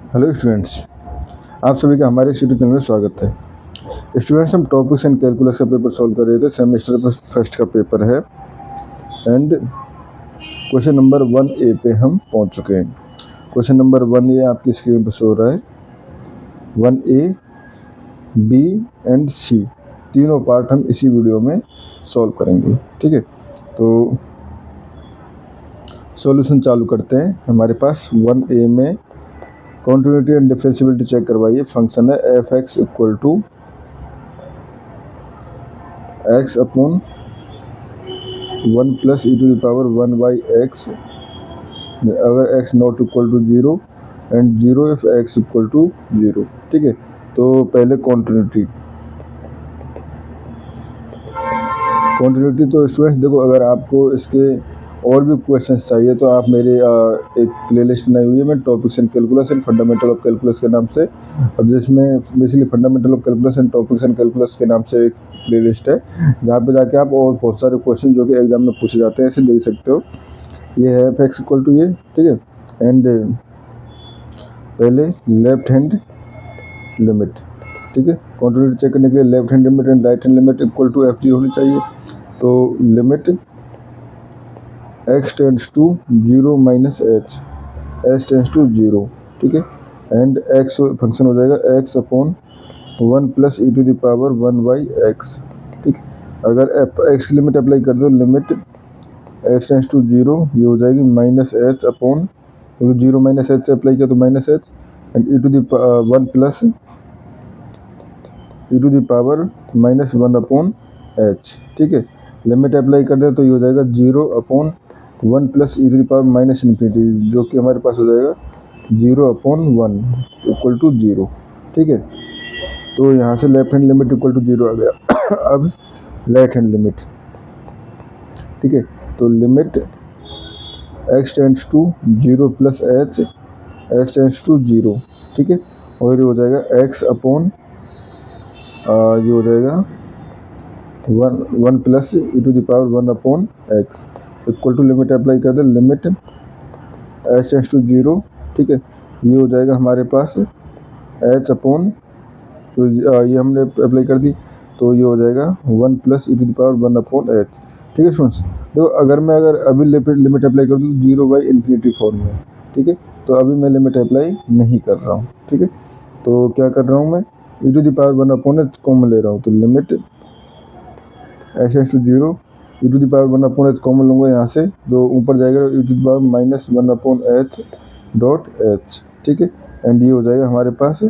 Hello students, आप सभी का हमारे यूट्यूब चैनल में स्वागत है। स्टूडेंट्स, हम टॉपिक्स एंड कैलकुलस का पेपर सॉल्व कर रहे थे। सेमेस्टर फर्स्ट का पेपर है एंड क्वेश्चन नंबर 1A पे हम पहुंच चुके हैं। क्वेश्चन नंबर 1A आपकी स्क्रीन पर शो हो रहा है। 1A, B एंड C तीनों पार्ट हम इसी वीडियो में सॉल्व करेंगे। ठीक है, तो सॉल्यूशन चालू करते हैं। हमारे पास 1A में कॉन्टिन्यूटी एंड डिफरेंशिएबिलिटी चेक करवाइए। फंक्शन है f x equal to x upon 1 plus E to the power 1 by x अगर x not equal to 0 and 0 if x equal to 0। ठीक है, तो पहले कॉन्टिन्यूटी तो स्टूडेंट्स देखो, अगर आपको इसके और भी क्वेश्चंस चाहिए तो आप मेरे एक प्लेलिस्ट बनाई हुई है मैं topics and calculus and fundamental of calculus के नाम से, और जिसमें basically fundamental of calculus and topics and calculus के नाम से एक प्लेलिस्ट है, जहाँ पे जाके आप और बहुत सारे क्वेश्चन जो कि एग्जाम में पूछे जाते हैं ऐसे देख सकते हो। ये है एफ एक्स इक्वल टू ये। ठीक है, एंड पहले लेफ्ट हैंड लिमिट। ठीक है, कॉन्टिन्यूटी चेक करने के लिए left hand limit and right hand limit equal to F 0 होनी चाहिए। तो limit x tends to 0 minus H, H tends to 0। ठीक है, एंड x फंक्शन हो जाएगा x upon 1 plus E to the power 1 by X. ठीक, अगर x की लिमिट अप्लाई कर दो, लिमिट x टेंड्स टू 0, ये हो जाएगी माइनस एच अपॉन, क्योंकि 0 माइनस एच से अप्लाई किया तो minus H, and E to the 1 plus E to the power minus 1 upon H. ठीक है, लिमिट अप्लाई कर दे तो ये हो जाएगा 0 upon 1 plus E to the power minus infinity, जो कि हमारे पास हो जाएगा 0 अपॉन 1 इक्वल टू 0। ठीक है, तो यहाँ से left hand limit equal to 0 आ गया। अब राइट हैंड लिमिट। ठीक है, तो limit x tends to 0 plus H, x tends to 0। ठीक है, और ये हो जाएगा x अपॉन ये हो जाएगा 1 plus E to the power 1 upon X equal to, limit apply कर दे, लिमिट एच टेंड्स टू 0। ठीक है, ये हो जाएगा हमारे पास एच अपॉन, तो ये हमने अप्लाई कर दी, तो ये हो जाएगा 1 plus E to the power 1 upon H. ठीक है स्टूडेंट्स, तो अगर अभी लिमिट अप्लाई कर दूँ 0 बाई इन्फिनिटी फॉर्म में। ठीक है, तो अभी मैं लिमिट अप्लाई नहीं कर रहा हूँ। ठीक है, तो क्या कर रहा हूँ मैं, e to the power 1 upon h common ले रहा हूँ, तो limit H tends to 0, e to the power 1 upon h common लूँगा यहाँ से, तो ऊपर जाएगा e to the power minus 1 upon h dot h. ठीक है, एंड ये हो जाएगा हमारे पास e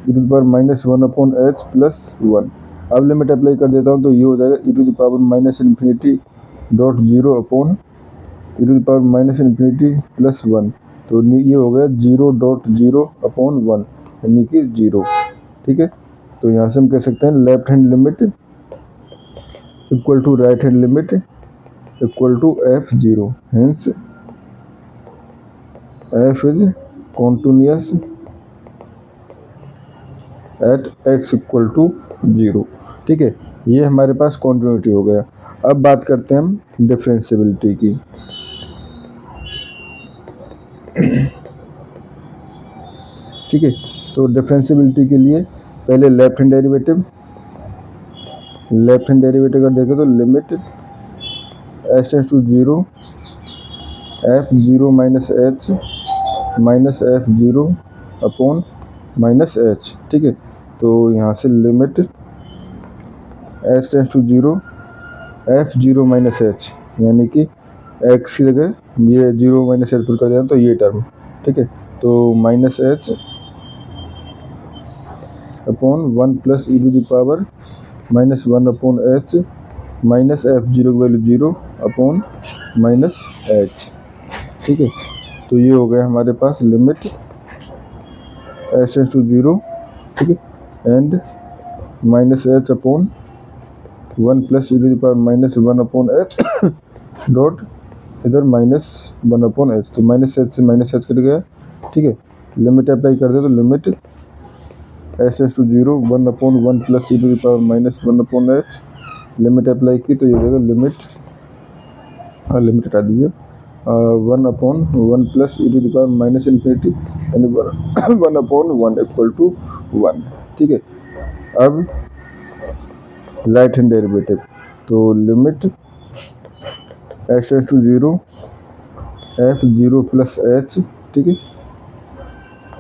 to the power minus 1 upon h plus 1। अब लिमिट अप्लाई कर देता हूँ, तो ये हो जाएगा e to the power minus infinity dot 0 upon e to the power minus infinity plus 1, तो ये हो गया 0 डॉट 0 अपॉन 1 यानी कि 0। ठीक है, तो यहाँ से हम कह सकते हैं left hand limit equal to right hand limit equal to f0, hence f is continuous at x equal to 0। ठीक है, ये हमारे पास कॉन्टिन्यूटी हो गया। अब बात करते हैं हम डिफरेंशिएबिलिटी की। ठीक है, तो डिफरेंशिएबिलिटी के लिए पहले लेफ्ट हैंड डेरिवेटिव अगर देखें तो limit H tends to 0 f0 minus h minus f0 upon minus h. ठीक है, तो यहाँ से limit H tends to 0 f0 minus h, यानी कि x की जगह ये 0 माइनस एच पुट कर देना, तो ये टर्म। ठीक है, तो minus h upon 1 plus E to the power minus 1 upon h minus f0 की वैल्यू 0 अपॉन माइनस एच। ठीक है, तो ये हो गया हमारे पास लिमिट एच टेंड्स टू 0। ठीक है, and minus h upon 1 plus E to the power minus 1 upon h dot इधर माइनस 1 अपॉन एच, तो माइनस एच से माइनस एच कट गया। ठीक है, लिमिट अप्लाई कर दे, तो limit H tends to 0 1 upon 1 plus E to the power minus 1 upon h, limit apply की तो ये हो जाएगा लिमिट, लिमिट हटा दीजिए, 1 upon 1 plus E to the power minus infinity यानी 1 अपॉन 1 इक्वल टू 1। ठीक है, अब राइट हैंड डेरिवेटिव, तो limit x tends to 0 f 0 plus h, ठीक है,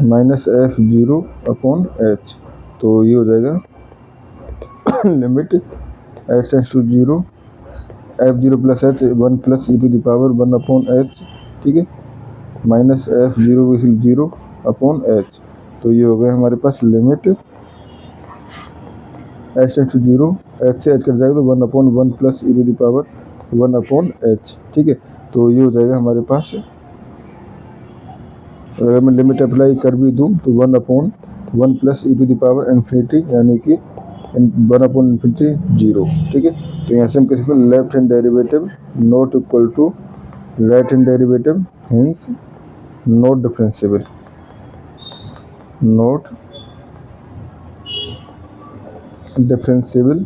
माइनस f 0 अपॉन h, तो ये हो जाएगा limit x tends to 0 f 0 plus h 1 plus E to the power 1 upon h, ठीक है, माइनस f 0 0 अपॉन h, तो ये हो गया हमारे पास limit x tends to 0 h से h कट जाएगा तो 1 upon 1 plus E to the power 1 upon h, ठीक है, तो ये हो जाएगा हमारे पास। अगर मैं लिमिट अप्लाई कर भी दूँ तो 1 upon 1 plus E to the power infinity यानी कि 1 अपॉन इन्फिनिटी 0, ठीक है, तो यहाँ से हम कह सकते हैं left hand derivative not equal to right hand derivative, hence not differentiable, not differentiable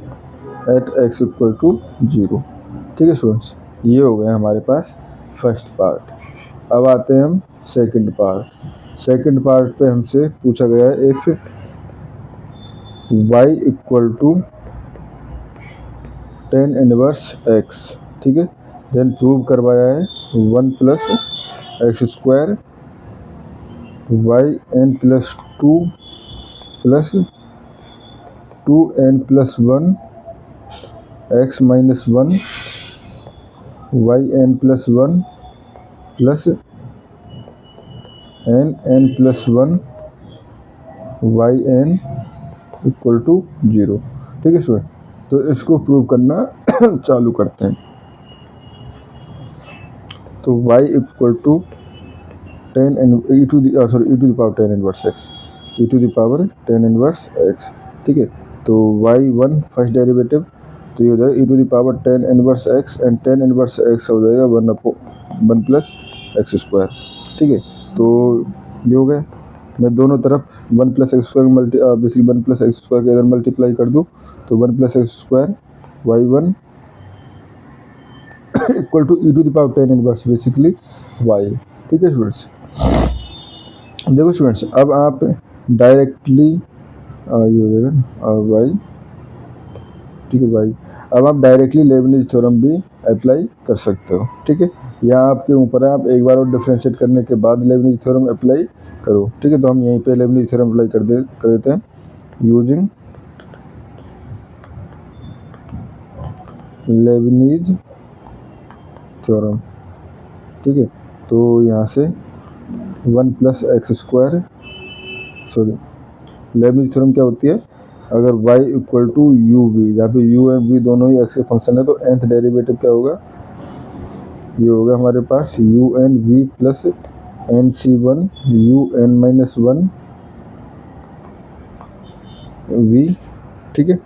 at x equal to 0। ठीक है स्टूडेंट्स, ये हो गया हमारे पास फर्स्ट पार्ट। अब आते हैं हम सेकंड पार्ट। सेकंड पार्ट पे हमसे पूछा गया है if y equal to tan inverse x, ठीक है, देन प्रूव करवाया है 1 plus x square y n plus 2 plus 2n plus 1 x minus 1 y n plus 1 plus n plus 1 y n equal to 0। ठीक है स्टूडेंट, तो इसको prove करना चालू करते हैं। तो y equal to tan e to the power tan inverse x, e to the power tan inverse x, ठीक है, तो y1 फर्स्ट डेरिवेटिव, तो ये हो जाएगा e to the power tan inverse x and tan inverse x हो जाएगा 1 plus x square, ठीक है, तो ये हो गया। मैं दोनों तरफ 1 plus x square basically 1 plus x square के इधर मल्टीप्लाई कर दूँ तो 1 plus x square y1 equal to e to the power tan inverse basically y। ठीक है स्टूडेंट्स, देखो स्टूडेंट्स, अब आप डायरेक्टली ये हो जाएगा y, ठीक है y, अब आप डायरेक्टली लेबनिज थ्योरम भी अप्लाई कर सकते हो। ठीक है, या आपके ऊपर है, आप एक बार और डिफरेंशिएट करने के बाद लेबनिज थ्योरम अप्लाई करो। ठीक है, तो हम यहीं पे लेबनिज थ्योरम अप्लाई कर देते हैं यूजिंग लेबनिज थ्योरम। ठीक है, तो यहाँ से 1 plus x square, sorry Leibniz theorem क्या होती है, अगर y equal to u v, जहाँ पे u एंड v दोनों ही x के फंक्शन है तो nth डेरिवेटिव क्या होगा, ये होगा हमारे पास u n v plus n c one u n minus 1 v, ठीक है,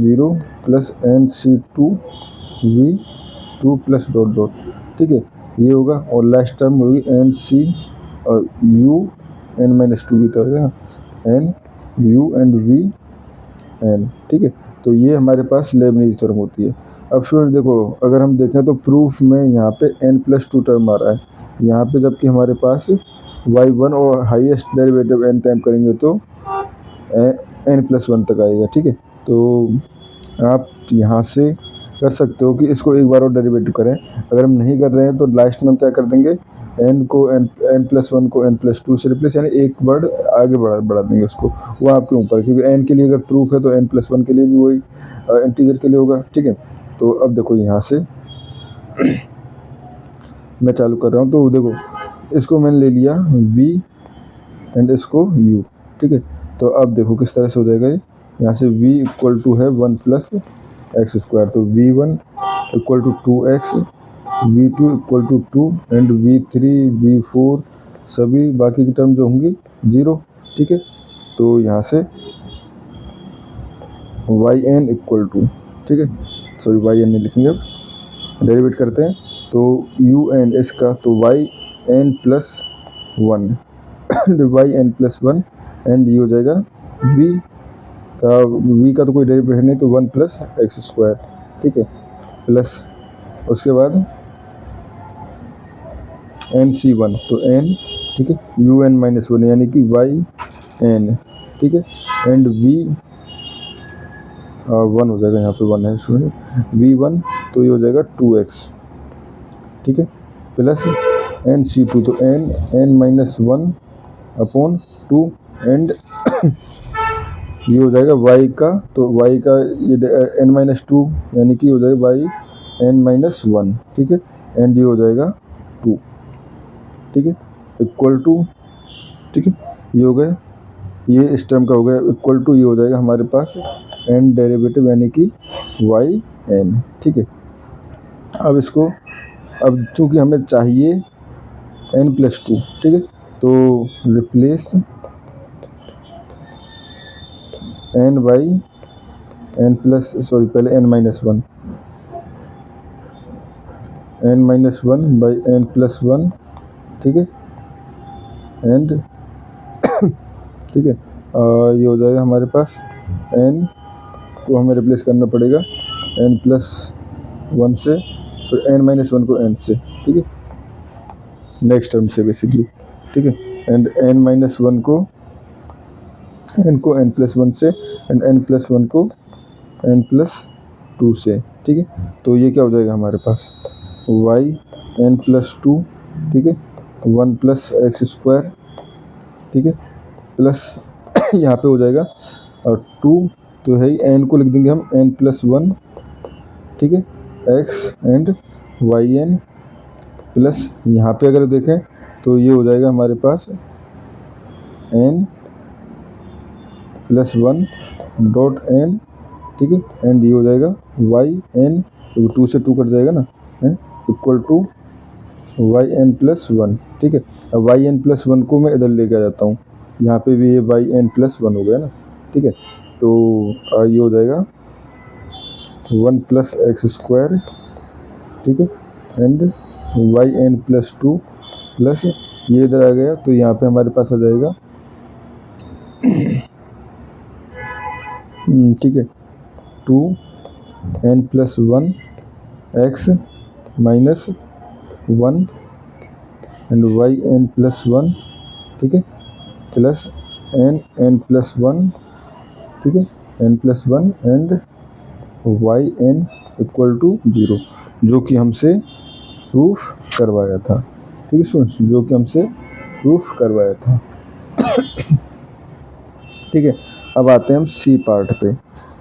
0 plus n c 2 v 2 plus dot dot, ठीक है, ये होगा, और लास्ट टर्म होगी एन सी और यू एन माइनस 2 v, तो होगा n u and v n. ठीक है, तो ये हमारे पास लेबनिज थ्योरम होती है। अब स्टूडेंट देखो, अगर हम देखें तो प्रूफ में यहाँ पे n प्लस 2 टर्म आ रहा है यहाँ पे, जबकि हमारे पास y1 और हाईएस्ट डेरिवेटिव n टाइम करेंगे तो n प्लस 1 तक आएगा। ठीक है, तो आप यहाँ से कर सकते हो कि इसको एक बार और डेरिवेटिव करें। अगर हम नहीं कर रहे हैं तो लास्ट में हम क्या कर देंगे, n को n प्लस 1 को n प्लस 2 से रिप्लेस, यानी एक वर्ड आगे बढ़ा देंगे उसको, वो आपके ऊपर, क्योंकि n के लिए अगर प्रूफ है तो n प्लस 1 के लिए भी वही इंटीजर के लिए होगा। ठीक है, तो अब देखो यहाँ से मैं चालू कर रहा हूँ, तो देखो इसको मैंने ले लिया v एंड इसको u। ठीक है, तो अब देखो किस तरह से हो जाएगा, यहाँ से v इक्वल टू है 1 प्लस एक्स स्क्वायर, तो v1 equal to 2x, v2 equal to 2 and v3 v4 सभी बाकी की टर्म जो होंगी 0। ठीक है, तो यहाँ से yn इक्वल टू, ठीक है, सॉरी yn नहीं लिखेंगे, डेरिवेट करते हैं, तो un इसका तो yn plus 1 yn plus 1 and ये हो जाएगा v का तो कोई डेरिवेटिव है नहीं, तो 1 प्लस एक्स स्क्वायर, ठीक है, प्लस उसके बाद एन सी वन, तो एन, ठीक है, यू एन माइनस वन यानी कि वाई एन, ठीक है, एंड वी वन हो जाएगा, यहाँ पे वन है सुनिए, वी वन तो ये हो जाएगा 2x, ठीक है, प्लस एन सी टू, तो n n minus one upon 2 and ये हो जाएगा y का, तो y का ये n माइनस टू यानी कि हो जाएगा y n माइनस वन, ठीक है, एंड ये हो जाएगा 2, ठीक है, इक्वल टू, ठीक है, ये हो गया, ये इस टर्म का हो गया इक्वल टू, ये हो जाएगा हमारे पास n डेरिवेटिव यानी कि y n, ठीक है। अब इसको, अब चूँकि हमें चाहिए n प्लस टू, ठीक है, तो replace n by n plus, sorry पहले n minus one, n minus one by n plus one, ठीक है, एंड ठीक है, ये हो जाएगा हमारे पास n को हमें रिप्लेस करना पड़ेगा n प्लस वन से, फिर n माइनस वन को n से, ठीक है, नेक्स्ट टर्म से बेसिकली, ठीक है, एंड n माइनस वन को n को n प्लस वन से, एंड n प्लस वन को n प्लस टू से, ठीक है, तो ये क्या हो जाएगा हमारे पास y n प्लस टू, ठीक है, वन प्लस एक्स स्क्वायर, ठीक है, प्लस यहाँ पे हो जाएगा और टू, तो है ही n को लिख देंगे हम n प्लस वन, ठीक है, x and y n, plus यहाँ पे अगर देखें तो ये हो जाएगा हमारे पास n plus one dot n, ठीक है, एंड ये हो जाएगा वाई एन, तो टू से टू कट जाएगा ना, equal to y n plus one, ठीक है। अब वाई एन प्लस वन को मैं इधर लेके आ जाता हूँ, यहाँ पे भी ये वाई एन प्लस वन हो गया ना, ठीक है, तो ये हो जाएगा वन प्लस एक्स स्क्वायर, ठीक है, and y n plus two, plus ये इधर आ गया, तो यहाँ पे हमारे पास आ जाएगा ठीक है, two n plus one x minus one and y n plus one, ठीक है, प्लस एन प्लस वन, ठीक है, n plus one and y n equal to zero, जो कि हमसे प्रूफ करवाया था, ठीक है स्टूडेंट्स, जो कि हमसे प्रूफ करवाया था, ठीक है। अब आते हैं हम सी पार्ट पे।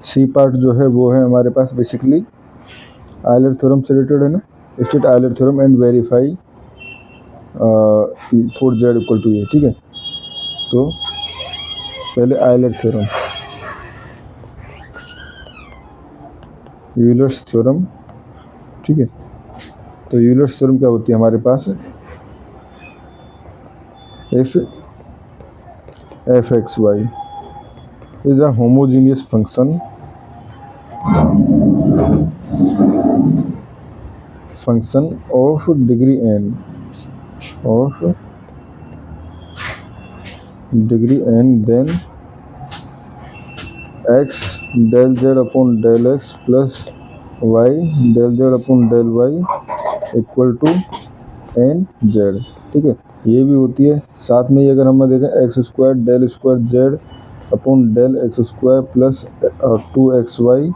सी पार्ट जो है वो है हमारे पास बेसिकली आयलर थ्योरम से रिलेटेड है ना, state Euler theorem and verify for z equal to a, ठीक है, तो पहले आयलर थ्योरम, यूलर्स थ्योरम, ठीक है, तो यूलर्स थ्योरम क्या होती है हमारे पास, f x y is a homogeneous function of degree n, then x del z upon del x plus y del z upon del y equal to n z, ठीक है, ये भी होती है। साथ में ही अगर हम देखें x square del square z upon del x square plus two x y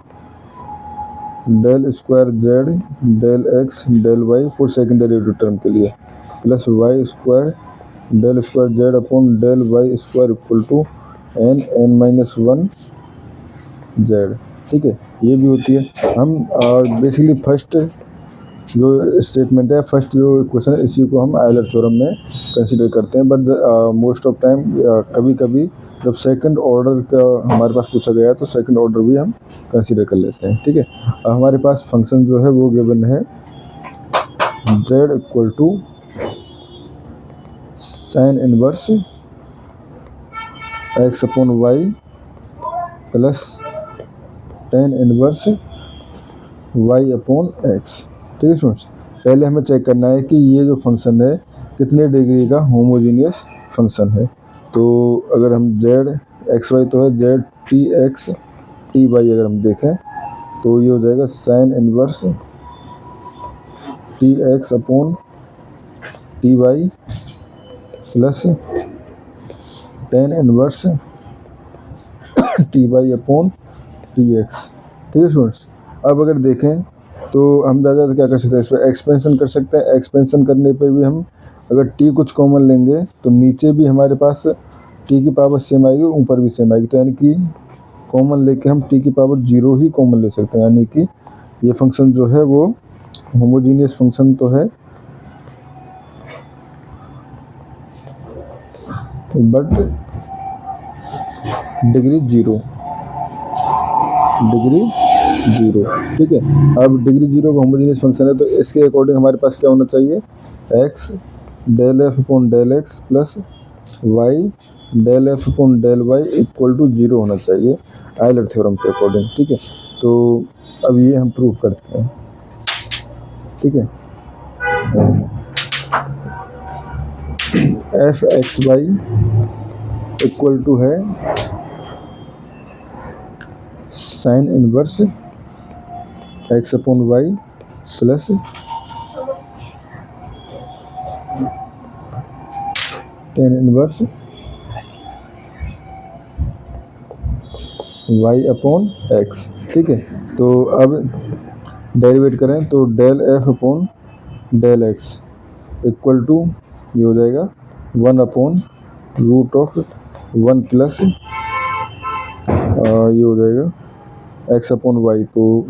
del square z del x del y for second derivative term के लिए, plus y square del square z upon del y square equal to n minus one z, ठीक है, ये भी होती है। हम basically first जो स्टेटमेंट है, फर्स्ट जो क्वेश्चन है, इसी को हम आयलर थ्योरम में कंसीडर करते हैं, बट मोस्ट ऑफ टाइम कभी कभी जब सेकंड ऑर्डर का हमारे पास पूछा गया है तो सेकंड ऑर्डर भी हम कंसीडर कर लेते हैं, ठीक है। हमारे पास फंक्शन जो है वो गिवन है z equal to sine inverse x upon y plus tan inverse y upon x, ठीक है स्टूडेंट्स। पहले हमें चेक करना है कि ये जो फंक्शन है कितने डिग्री का होमोजीनियस फंक्शन है। तो अगर हम जेड एक्स वाई तो है z t x t y, अगर हम देखें तो ये हो जाएगा sine inverse t x upon t y plus tan inverse t y upon t x. ठीक है स्टूडेंट्स, अब अगर देखें तो हम ज़्यादा क्या कर सकते हैं, इस पर एक्सपेंशन कर सकते हैं। एक्सपेंशन करने पे भी हम अगर टी कुछ कॉमन लेंगे तो नीचे भी हमारे पास टी की पावर सेम आएगी, ऊपर भी सेम आएगी। तो यानी कि कॉमन लेके हम टी की पावर 0 ही कॉमन ले सकते हैं, यानी कि ये फंक्शन जो है वो होमोजीनियस फंक्शन तो है, बट डिग्री 0। ठीक है, अब डिग्री 0 का होमोजीनियस फंक्शन है तो इसके अकॉर्डिंग हमारे पास क्या होना चाहिए, x del f upon del x plus y del f upon del y equal to 0 होना चाहिए आयलर थ्योरम के अकॉर्डिंग। ठीक है, तो अब ये हम प्रूव करते हैं। ठीक है, f x y equal to है sine inverse x upon y plus tan inverse y upon x. ठीक है, तो अब डेरिवेट करें तो del f upon del x equal to ये हो जाएगा 1 अपॉन रूट ऑफ 1 प्लस ये हो जाएगा एक्स अपॉन वाई, तो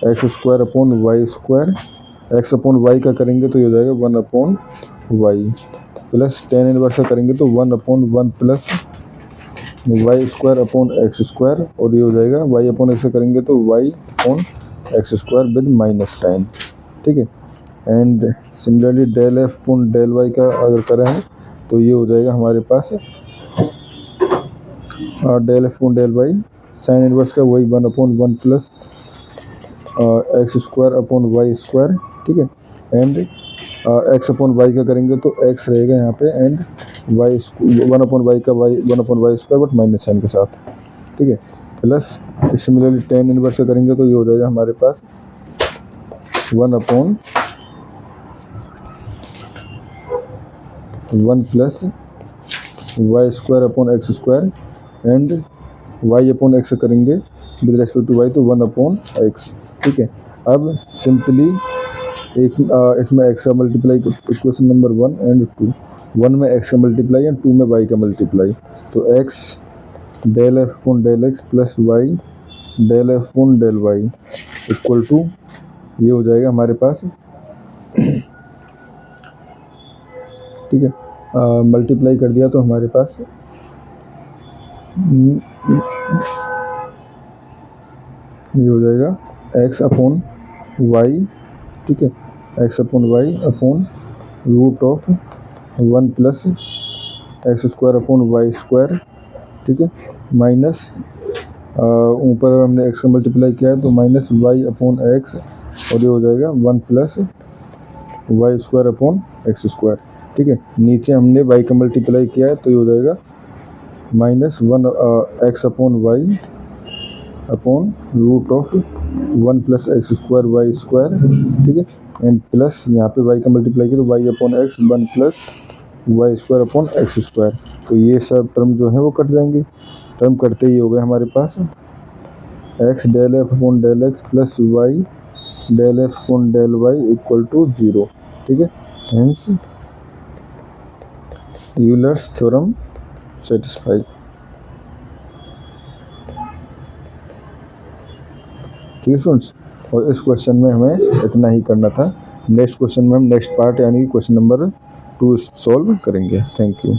x square upon y square, x upon y का करेंगे तो ये हो जाएगा 1 upon y plus tan inverse का करेंगे तो 1 upon 1 plus y square upon x square, और ये हो जाएगा वाई अपॉन एक्स का करेंगे तो y upon x square with minus sine. ठीक है, and similarly del f upon del y का अगर करें तो ये हो जाएगा हमारे पास del f upon del y sine inverse का वही 1 upon 1 plus x square upon y square. ठीक है, एंड एक्स अपॉन वाई का करेंगे तो एक्स रहेगा यहाँ पे, एंड वाई 1 अपॉन वाई का y 1 upon y square but minus sign के साथ। ठीक है, प्लस सिमिलरली टेन इनवर्स का करेंगे तो ये हो जाएगा हमारे पास 1 upon 1 plus y square upon x square, and y upon x करेंगे विद रेस्पेक्ट टू वाई तो 1 अपॉन एक्स। ठीक है, अब सिंपली एक इसमें एक्स का मल्टीप्लाई इक्वेशन नंबर 1 एंड 2, 1 में एक्स का मल्टीप्लाई एंड 2 में वाई का मल्टीप्लाई, तो x del f upon del x plus y del f upon del y equal to ये हो जाएगा हमारे पास। ठीक है, मल्टीप्लाई कर दिया तो हमारे पास ये हो जाएगा एक्स अपॉन वाई। ठीक है, x upon y upon root of 1 plus x square upon y square. ठीक है, माइनस ऊपर हमने एक्स का मल्टीप्लाई किया है तो माइनस वाई अपॉन एक्स, और ये हो जाएगा 1 plus y square upon x square. ठीक है, नीचे हमने वाई का मल्टीप्लाई किया है तो ये हो जाएगा minus 1 x upon y upon root of 1 plus x square y square. ठीक है, एंड प्लस यहाँ पे वाई का मल्टीप्लाई किया तो y upon x 1 plus y square upon x square, तो ये सब टर्म जो है वो कट जाएंगे। टर्म कटते ही हो गए हमारे पास x del f upon del x plus y del f upon del y equal to 0। ठीक है, हेंस यूलर्स थ्योरम सेटिस्फाई। ठीक है स्टूडेंट्स, और इस क्वेश्चन में हमें इतना ही करना था। नेक्स्ट क्वेश्चन में हम नेक्स्ट पार्ट यानी कि क्वेश्चन नंबर 2 सॉल्व करेंगे। Thank you.